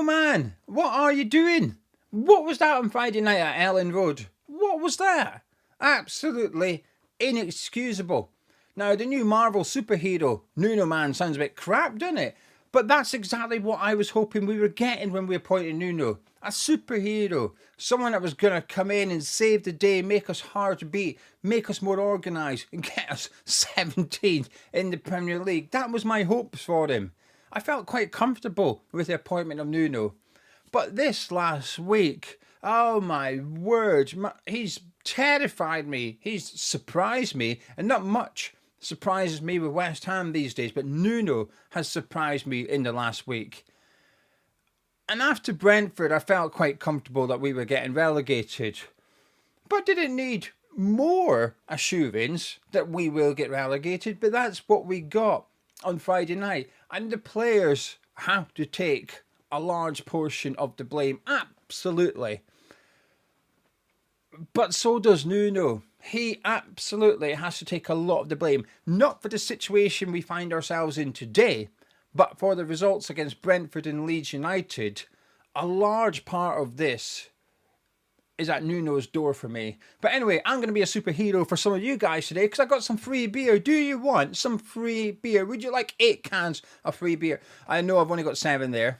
man, what are you doing? What was that on Friday night at Ellen Road? What was that? Absolutely inexcusable. Now, the new Marvel superhero, Nuno Man, sounds a bit crap, doesn't it? But that's exactly what I was hoping we were getting when we appointed Nuno. A superhero. Someone that was going to come in and save the day, make us hard to beat, make us more organised, and get us 17th in the Premier League. That was my hopes for him. I felt quite comfortable with the appointment of Nuno. But this last week, oh my word, he's terrified me. He's surprised me, and not much surprises me with West Ham these days, but Nuno has surprised me in the last week. And after Brentford, I felt quite comfortable that we were getting relegated, but didn't need more assurance that we will get relegated, but that's what we got on Friday night. And the players have to take a large portion of the blame, absolutely. But so does Nuno. He absolutely has to take a lot of the blame, not for the situation we find ourselves in today, but for the results against Brentford and Leeds United. A large part of this is at Nuno's door for me. But anyway, I'm going to be a superhero for some of you guys today because I got some free beer. Do you want some free beer? Would you like 8 cans of free beer? I know I've only got 7 there.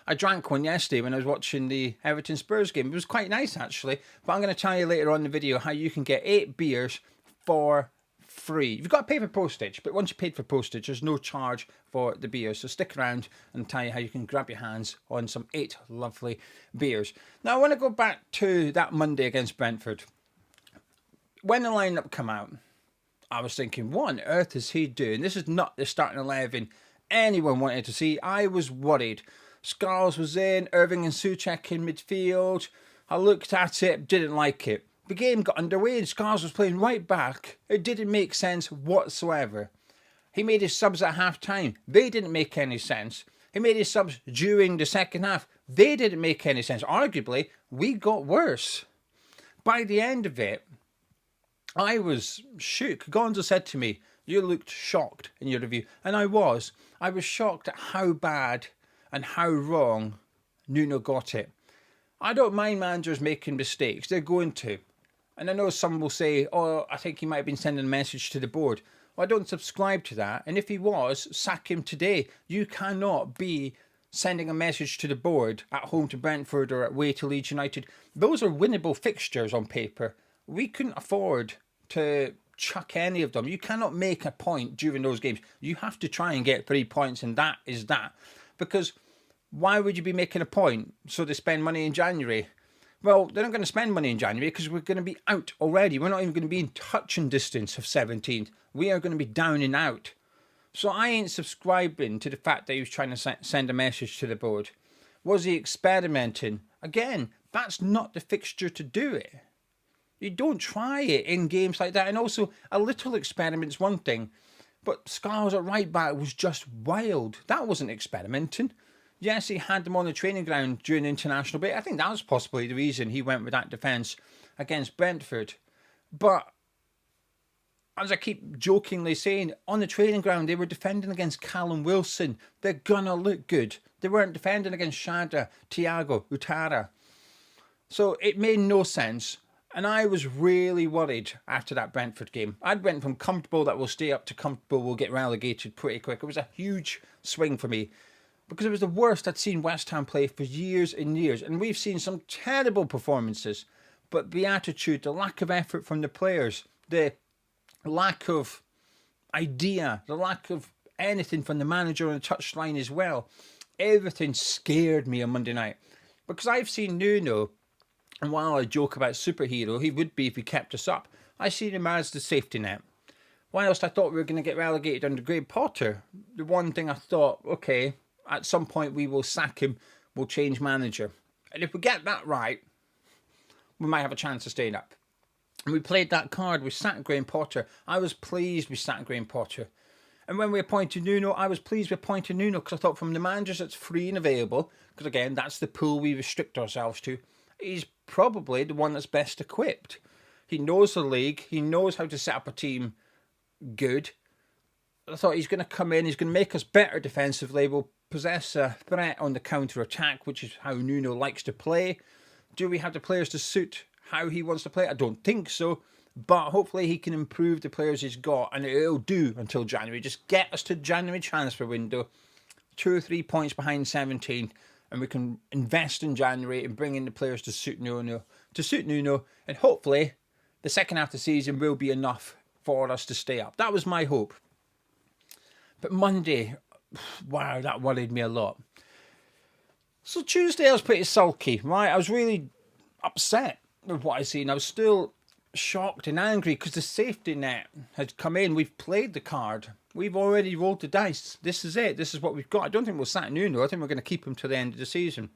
I drank one yesterday when I was watching the Everton Spurs game. It was quite nice actually. But I'm going to tell you later on in the video how you can get 8 beers for free. You've got to pay for postage, but once you paid for postage, there's no charge for the beers. So stick around and tell you how you can grab your hands on some 8 lovely beers. Now I want to go back to that Monday against Brentford. When the lineup came out, I was thinking, what on earth is he doing? This is not the starting 11 anyone wanted to see. I was worried. Scarles was in, Irving and Soucek in midfield. I looked at it, didn't like it. The game got underway and Scarles was playing right back. It didn't make sense whatsoever. He made his subs at half time. They didn't make any sense. He made his subs during the second half. They didn't make any sense. Arguably, we got worse. By the end of it, I was shook. Gonzo said to me, "You looked shocked in your review." And I was. I was shocked at how bad and how wrong Nuno got it. I don't mind managers making mistakes. They're going to. And I know some will say, oh, I think he might have been sending a message to the board. Well, I don't subscribe to that. And if he was, sack him today. You cannot be sending a message to the board at home to Brentford or away to Leeds United. Those are winnable fixtures on paper. We couldn't afford to chuck any of them. You cannot make a point during those games. You have to try and get 3 points, and that is that. Because why would you be making a point so they spend money in January? Well, they're not going to spend money in January because we're going to be out already. We're not even going to be in touching distance of 17th. We are going to be down and out. So I ain't subscribing to the fact that he was trying to send a message to the board. Was he experimenting? Again, that's not the fixture to do it. You don't try it in games like that. And also, a little experiment's one thing. But Scarles at right back was just wild. That wasn't experimenting. Yes, he had them on the training ground during the international break. I think that was possibly the reason he went with that defence against Brentford. But as I keep jokingly saying, on the training ground, they were defending against Callum Wilson. They're going to look good. They weren't defending against Shada, Thiago, Utara. So it made no sense. And I was really worried after that Brentford game. I'd went from comfortable that we'll stay up to comfortable we'll get relegated pretty quick. It was a huge swing for me because it was the worst I'd seen West Ham play for years and years. And we've seen some terrible performances. But the attitude, the lack of effort from the players, the lack of idea, the lack of anything from the manager on the touchline as well, everything scared me on Monday night. Because I've seen Nuno, and while I joke about superhero, he would be if he kept us up, I see him as the safety net. Whilst I thought we were going to get relegated under Graham Potter, the one thing I thought, okay, at some point we will sack him, we'll change manager. And if we get that right, we might have a chance of staying up. And we played that card, we sacked Graham Potter. I was pleased we sacked Graham Potter. And when we appointed Nuno, I was pleased we appointed Nuno because I thought from the managers that's free and available, because again, that's the pool we restrict ourselves to, he's probably the one that's best equipped. He knows the league. He knows how to set up a team good. I thought he's going to come in. He's going to make us better defensively. We'll possess a threat on the counter-attack, which is how Nuno likes to play? Do we have the players to suit how he wants to play? I don't think so. But hopefully he can improve the players he's got, and it'll do until January. Just get us to January transfer window, 2 or 3 points behind 17, and we can invest in January and bring in the players to suit Nuno, and hopefully the second half of the season will be enough for us to stay up. That was my hope. But Monday, wow, that worried me a lot. So Tuesday I was pretty sulky, right? I was really upset with what I seen. I was still shocked and angry because the safety net had come in. We've played the card. We've already rolled the dice. This is it. This is what we've got. I don't think we'll sack Nuno. I think we're going to keep him to the end of the season.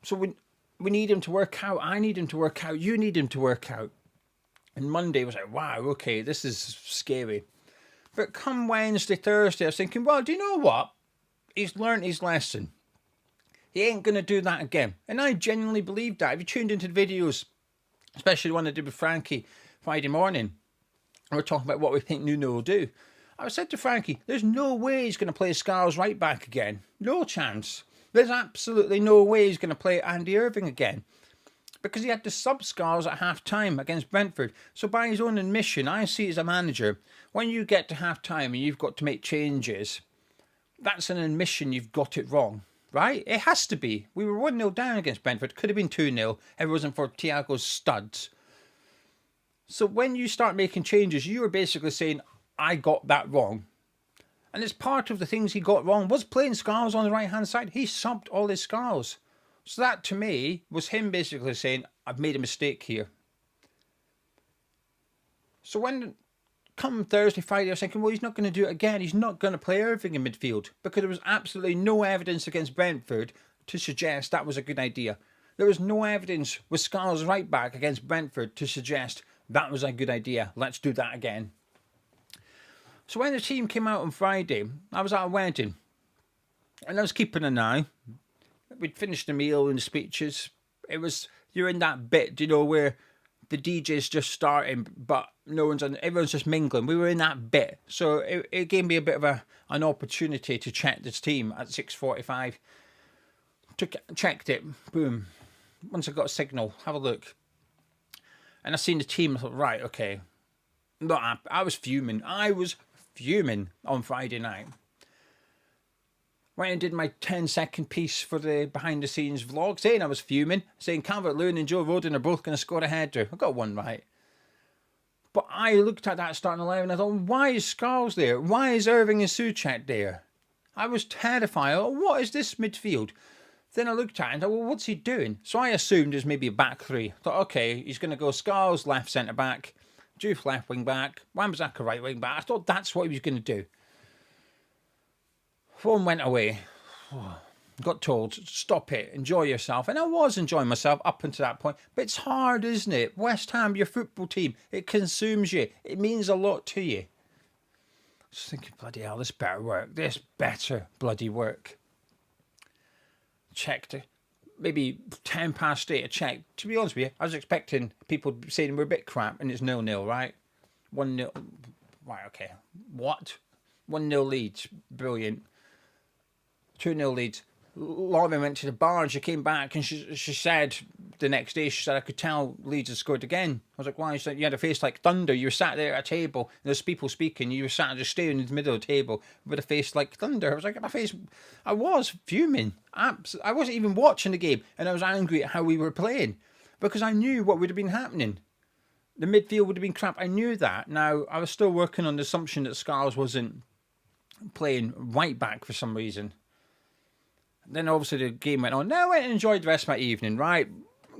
So we need him to work out. I need him to work out. You need him to work out. And Monday was like, wow, okay, this is scary. But come Wednesday, Thursday, I was thinking, well, do you know what? He's learned his lesson. He ain't going to do that again. And I genuinely believe that. If you tuned into the videos, especially the one I did with Frankie Friday morning, and we're talking about what we think Nuno will do, I said to Frankie, there's no way he's going to play Scarles right back again. No chance. There's absolutely no way he's going to play Andy Irving again. Because he had to sub Scarles at half-time against Brentford. So by his own admission, I see as a manager, when you get to half-time and you've got to make changes, that's an admission you've got it wrong. Right? It has to be. We were 1-0 down against Brentford. Could have been 2-0 if it wasn't for Thiago's studs. So when you start making changes, you are basically saying, I got that wrong. And it's part of the things he got wrong was playing Scarles on the right-hand side. He subbed all his Scarles. So that, to me, was him basically saying, I've made a mistake here. So when come Thursday, Friday, I was thinking, well, he's not going to do it again. He's not going to play Irving in midfield because there was absolutely no evidence against Brentford to suggest that was a good idea. There was no evidence with Scarles right back against Brentford to suggest that was a good idea. Let's do that again. So when the team came out on Friday, I was at a wedding and I was keeping an eye. We'd finished the meal and the speeches. You're in that bit, you know, where the DJ's just starting, but everyone's just mingling. We were in that bit. So it gave me a bit of an opportunity to check this team at 6:45. Checked it. Boom. Once I got a signal, have a look. And I seen the team. I thought, right, okay. I was fuming. I was fuming on Friday night. Went and did my 10-second piece for the behind-the-scenes vlog, saying I was fuming, saying Calvert-Lewin and Joe Rodon are both going to score a header. I got one right. But I looked at that starting 11 and I thought, why is Scarles there? Why is Irving and Soucek there? I was terrified. Oh, what is this midfield? Then I looked at it and thought, well, what's he doing? So I assumed it was maybe a back three. I thought, okay, he's going to go Scarles left centre-back, Juve left wing-back, Wan-Bissaka right wing-back. I thought that's what he was going to do. Phone went away. Got told, stop it, enjoy yourself. And I was enjoying myself up until that point. But it's hard, isn't it? West Ham, your football team, it consumes you. It means a lot to you. Just thinking, bloody hell, this better work. This better bloody work. Checked it. Maybe 10 past 8, I checked. To be honest with you, I was expecting people saying we're a bit crap and it's 0-0, right? 1-0. Right, okay. What? 1-0 leads. Brilliant. 2-0 leads. Lauren went to the bar and she came back and she said the next day, she said, I could tell Leeds had scored again. I was like, why? She said, you had a face like thunder. You were sat there at a table and there's people speaking. You were sat just staring in the middle of the table with a face like thunder. I was like, I was fuming. I wasn't even watching the game and I was angry at how we were playing because I knew what would have been happening. The midfield would have been crap. I knew that. Now, I was still working on the assumption that Scarles wasn't playing right back for some reason. Then obviously the game went on. Now I went and enjoyed the rest of my evening, right?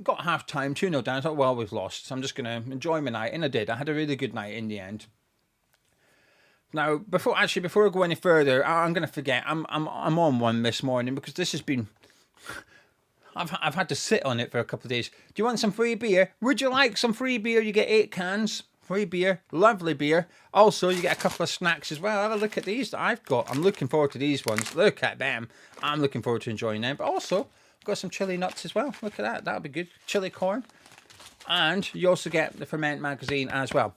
Got half time, 2-0 down. I thought, well, we've lost. So I'm just going to enjoy my night. And I did. I had a really good night in the end. Now, before I go any further, I'm going to forget. I'm on one this morning because this has been... I've had to sit on it for a couple of days. Do you want some free beer? Would you like some free beer? You get 8 cans. Free beer. Lovely beer. Also, you get a couple of snacks as well. Have a look at these that I've got. I'm looking forward to these ones. Look at them. I'm looking forward to enjoying them. But also, I've got some chili nuts as well. Look at that. That'll be good. Chili corn. And you also get the Ferment magazine as well.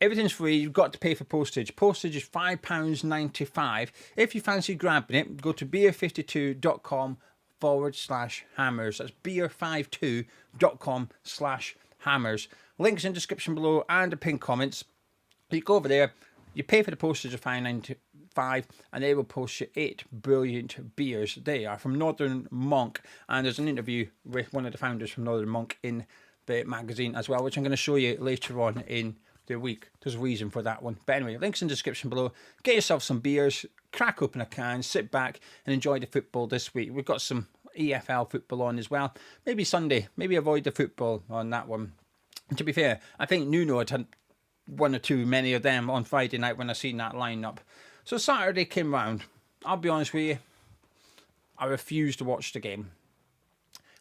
Everything's free. You've got to pay for postage. Postage is £5.95. If you fancy grabbing it, go to beer52.com/hammers. That's beer52.com/hammers. Links in description below and the pinned comments. You go over there, you pay for the postage of £5.95, and they will post you 8 brilliant beers. They are from Northern Monk, and there's an interview with one of the founders from Northern Monk in the magazine as well, which I'm going to show you later on in the week. There's a reason for that one. But anyway, links in the description below. Get yourself some beers, crack open a can, sit back and enjoy the football this week. We've got some EFL football on as well. Maybe Sunday, maybe avoid the football on that one. And to be fair, I think Nuno had one or two many of them on Friday night when I seen that lineup. So Saturday came round. I'll be honest with you, I refused to watch the game.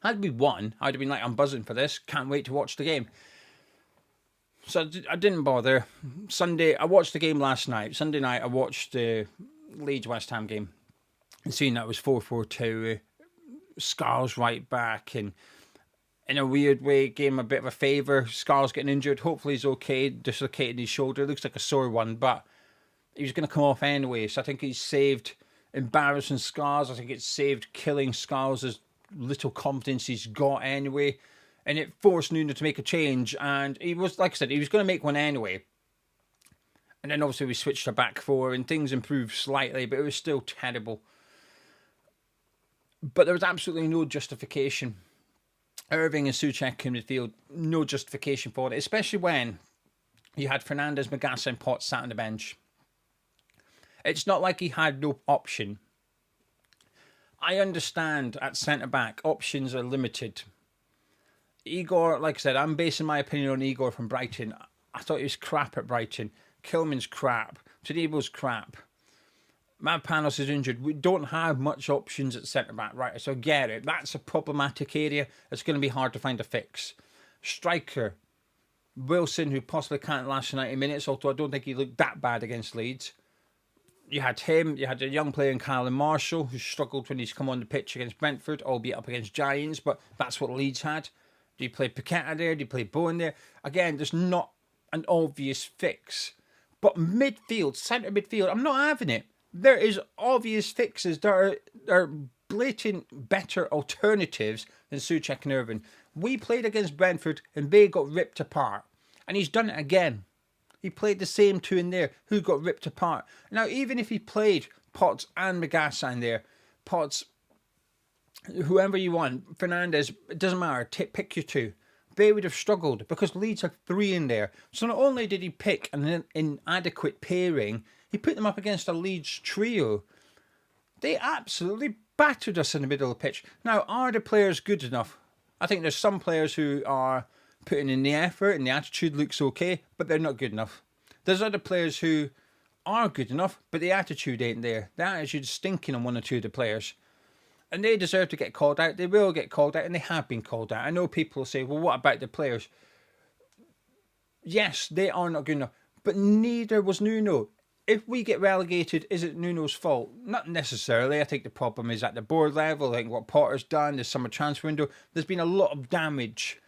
Had we won, I'd have been like, I'm buzzing for this, can't wait to watch the game. So I didn't bother. Sunday, I watched the game last night. Sunday night, I watched the Leeds West Ham game. And seeing that was 4-4-2, Scarles right back, and in a weird way, gave him a bit of a favour. Scarles getting injured. Hopefully he's okay, dislocated his shoulder. Looks like a sore one, but he was going to come off anyway. So I think he's saved embarrassing Scarles. I think it's saved killing Scarles' little confidence he's got anyway. And it forced Nuno to make a change. And he was, like I said, he was going to make one anyway. And then obviously we switched to back four and things improved slightly, but it was still terrible. But there was absolutely no justification. Irving and Soucek in midfield, no justification for it, especially when you had Fernandes, Magassa and Potts sat on the bench. It's not like he had no option. I understand at centre-back, options are limited. Igor, like I said, I'm basing my opinion on Igor from Brighton. I thought he was crap at Brighton. Kilman's crap. Tadebo's crap. Panos is injured. We don't have much options at centre-back, right? So I get it. That's a problematic area. It's going to be hard to find a fix. Striker, Wilson, who possibly can't last 90 minutes, although I don't think he looked that bad against Leeds. You had him. You had a young player in Callum Marshall, who struggled when he's come on the pitch against Brentford, albeit up against Giants, but that's what Leeds had. Do you play Paqueta there? Do you play Bowen there? Again, there's not an obvious fix. But midfield, centre midfield, I'm not having it. There is obvious fixes. There are blatant better alternatives than Soucek and Irving. We played against Brentford and they got ripped apart. And he's done it again. He played the same two in there who got ripped apart. Now, even if he played Potts and Magassa in there, Potts, whoever you want, Fernandes, it doesn't matter, pick your two. They would have struggled because Leeds have three in there. So not only did he pick an inadequate pairing, he put them up against a Leeds trio. They absolutely battered us in the middle of the pitch. Now, are the players good enough? I think there's some players who are putting in the effort and the attitude looks okay, but they're not good enough. There's other players who are good enough, but the attitude ain't there. The attitude's stinking on one or two of the players. And they deserve to get called out. They will get called out, and they have been called out. I know people will say, well, what about the players? Yes, they are not good enough, but neither was Nuno. If we get relegated, is it Nuno's fault? Not necessarily. I think the problem is at the board level. I think what Potter's done, the summer transfer window, there's been a lot of damage.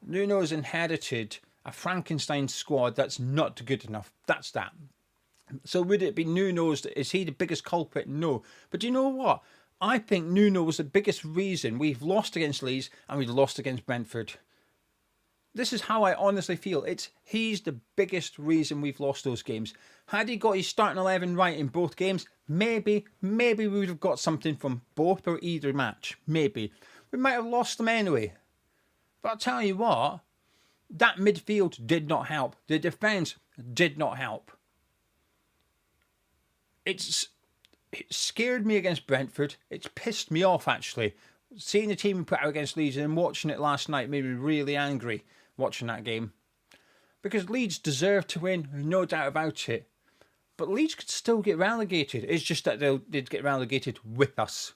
Nuno's inherited a Frankenstein squad that's not good enough. That's that. So would it be Nuno's? Is he the biggest culprit? No. But do you know what? I think Nuno was the biggest reason we've lost against Leeds and we've lost against Brentford. This is how I honestly feel. He's the biggest reason we've lost those games. Had he got his starting 11 right in both games, maybe we would have got something from both or either match. Maybe. We might have lost them anyway. But I'll tell you what, that midfield did not help. The defence did not help. It scared me against Brentford. It's pissed me off, actually. Seeing the team we put out against Leeds and watching it last night made me really angry watching that game. Because Leeds deserved to win, no doubt about it. But Leeds could still get relegated. It's just that they'd get relegated with us.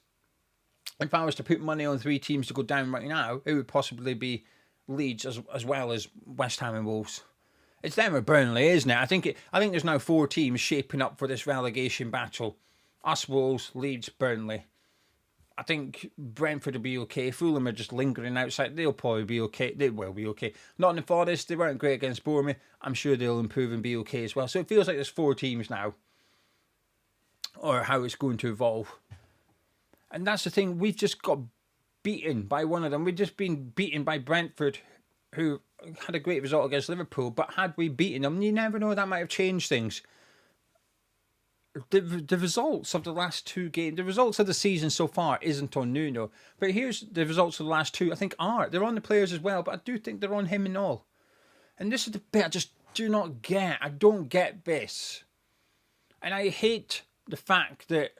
If I was to put money on three teams to go down right now, it would possibly be Leeds as well as West Ham and Wolves. It's them or Burnley, isn't it? I think there's now four teams shaping up for this relegation battle. Us, Wolves, Leeds, Burnley. I think Brentford will be okay. Fulham are just lingering outside. They'll probably be okay. They will be okay. Nottingham Forest, they weren't great against Bournemouth. I'm sure they'll improve and be okay as well. So it feels like there's 4 teams now, or how it's going to evolve. And that's the thing. We've just got beaten by one of them. We've just been beaten by Brentford, who had a great result against Liverpool. But had we beaten them, you never know, that might have changed things. The results of the last 2 games, the results of the season so far isn't on Nuno. But here's the results of the last 2, I think are. They're on the players as well, but I do think they're on him and all. And this is the bit I just do not get. I don't get this. And I hate the fact that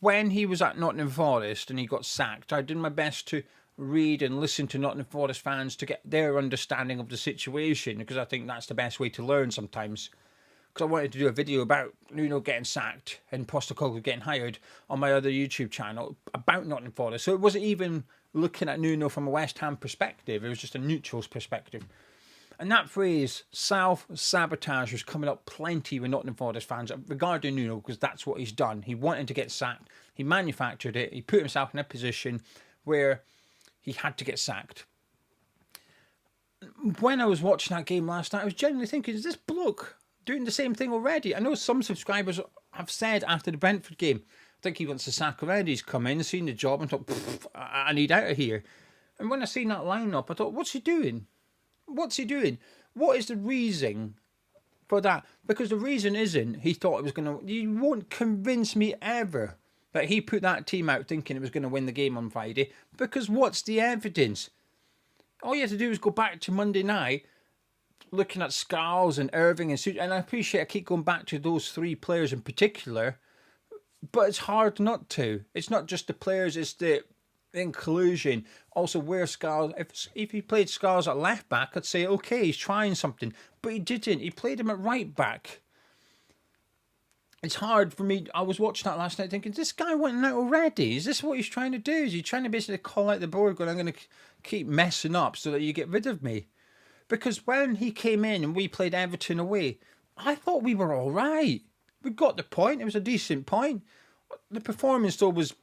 when he was at Nottingham Forest and he got sacked, I did my best to read and listen to Nottingham Forest fans to get their understanding of the situation, because I think that's the best way to learn sometimes. Because I wanted to do a video about Nuno getting sacked and Postecoglou getting hired on my other YouTube channel about Nottingham Forest. So it wasn't even looking at Nuno from a West Ham perspective. It was just a neutral's perspective. And that phrase, self-sabotage, was coming up plenty with Nottingham Forest fans regarding Nuno, because that's what he's done. He wanted to get sacked. He manufactured it. He put himself in a position where he had to get sacked. When I was watching that game last night, I was genuinely thinking, is this bloke doing the same thing already? I know some subscribers have said after the Brentford game, I think he wants to sack already. He's come in, seen the job, and thought, I need out of here. And when I seen that lineup, I thought, what's he doing? What's he doing? What is the reason for that? Because the reason isn't he thought it was going to... You won't convince me ever that he put that team out thinking it was going to win the game on Friday. Because what's the evidence? All you have to do is go back to Monday night, looking at Scarles and Irving and Soucek, and I appreciate I keep going back to those 3 players in particular, but it's hard not to. It's not just the players, it's the inclusion. Also, where Scarles, if he played Scarles at left back, I'd say, okay, he's trying something, but he didn't. He played him at right back. It's hard for me. I was watching that last night thinking, this guy went out already. Is this what he's trying to do? Is he trying to basically call out the board going, I'm going to keep messing up so that you get rid of me? Because when he came in and we played Everton away, I thought we were all right. We got the point. It was a decent point. The performance, though, was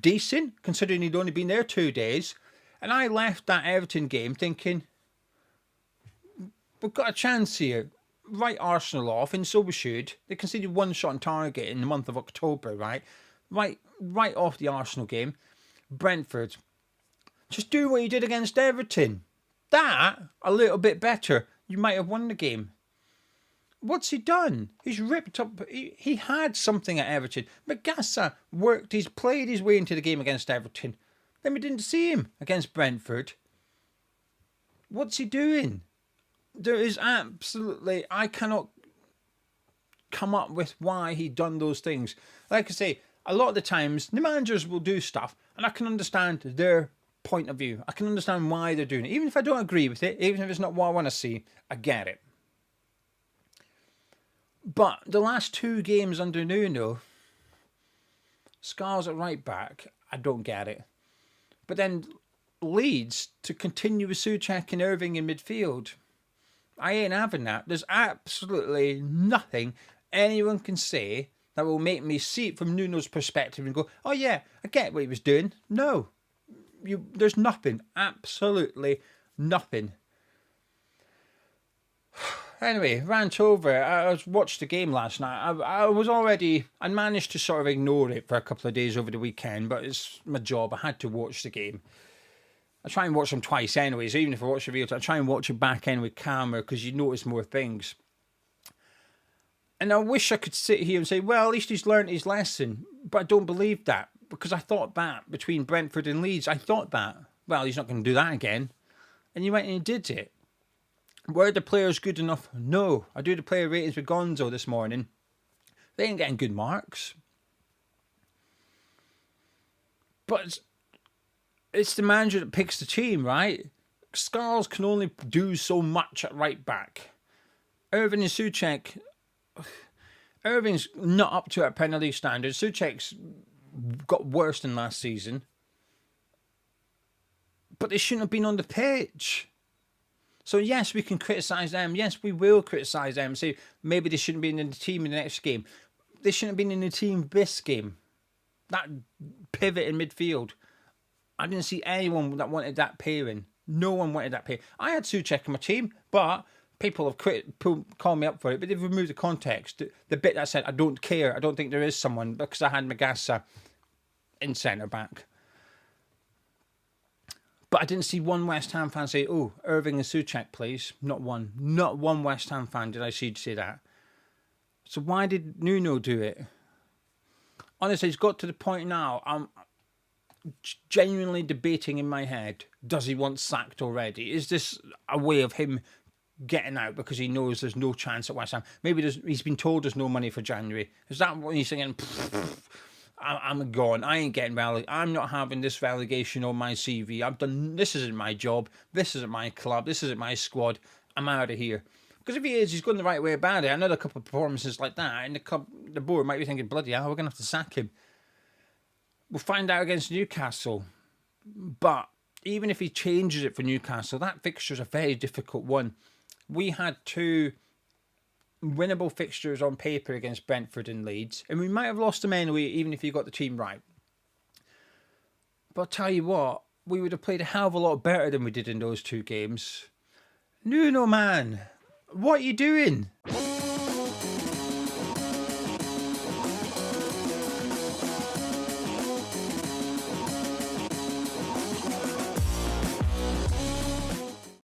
decent, considering he'd only been there 2 days. And I left that Everton game thinking, we've got a chance here. Write Arsenal off, and so we should. They conceded 1 shot on target in the month of October, right? Right off the Arsenal game. Brentford, just do what you did against Everton. That, a little bit better, you might have won the game. What's he done? He's ripped up... He had something at Everton. Magassa worked, he's played his way into the game against Everton. Then we didn't see him against Brentford. What's he doing? There is absolutely... I cannot come up with why he done those things. Like I say, a lot of the times, the managers will do stuff, and I can understand their point of view. I can understand why they're doing it. Even if I don't agree with it, even if it's not what I want to see, I get it. But the last 2 games under Nuno, Scarles at right back, I don't get it. But then Leeds to continue with Soucek and Irving in midfield, I ain't having that. There's absolutely nothing anyone can say that will make me see it from Nuno's perspective and go, oh yeah, I get what he was doing. No. There's nothing. Absolutely nothing. Anyway, rant over. I watched the game last night. I managed to sort of ignore it for a couple of days over the weekend, but it's my job. I had to watch the game. I try and watch them twice anyway, so even if I watch the video, I try and watch it back in with camera because you notice more things. And I wish I could sit here and say, well, at least he's learned his lesson, but I don't believe that. Because I thought that between Brentford and Leeds, I thought that. Well, he's not going to do that again. And he went and he did it. Were the players good enough? No. I do the player ratings with Gonzo this morning. They ain't getting good marks. But it's the manager that picks the team, right? Scarles can only do so much at right back. Irving and Soucek... Irving's not up to our penalty standards. Soucek's got worse than last season. But they shouldn't have been on the pitch. So yes, we can criticise them. Yes, we will criticise them. Say maybe they shouldn't be in the team in the next game. They shouldn't have been in the team this game. That pivot in midfield. I didn't see anyone that wanted that pairing. No one wanted that pairing. I had Soucek in my team, but people have called me up for it, but they've removed the context. The bit that said, I don't care, I don't think there is someone, because I had Magassa in centre-back. But I didn't see one West Ham fan say, oh, Irving and Soucek, please. Not one. Not one West Ham fan did I see say that. So why did Nuno do it? Honestly, it's got to the point now, I'm genuinely debating in my head, does he want sacked already? Is this a way of him getting out because he knows there's no chance at West Ham? Maybe he's been told there's no money for January. Is that what he's thinking? I'm gone. I ain't getting relegated. I'm not having this relegation on my CV. I've done. This isn't my job. This isn't my club. This isn't my squad. I'm out of here. Because if he is, he's going the right way about it. Another couple of performances like that, and the board might be thinking, bloody hell, we're going to have to sack him. We'll find out against Newcastle. But even if he changes it for Newcastle, that fixture is a very difficult one. We had 2 winnable fixtures on paper against Brentford and Leeds, and we might have lost them anyway, even if you got the team right. But I'll tell you what, we would have played a hell of a lot better than we did in those 2 games. Nuno, man, what are you doing?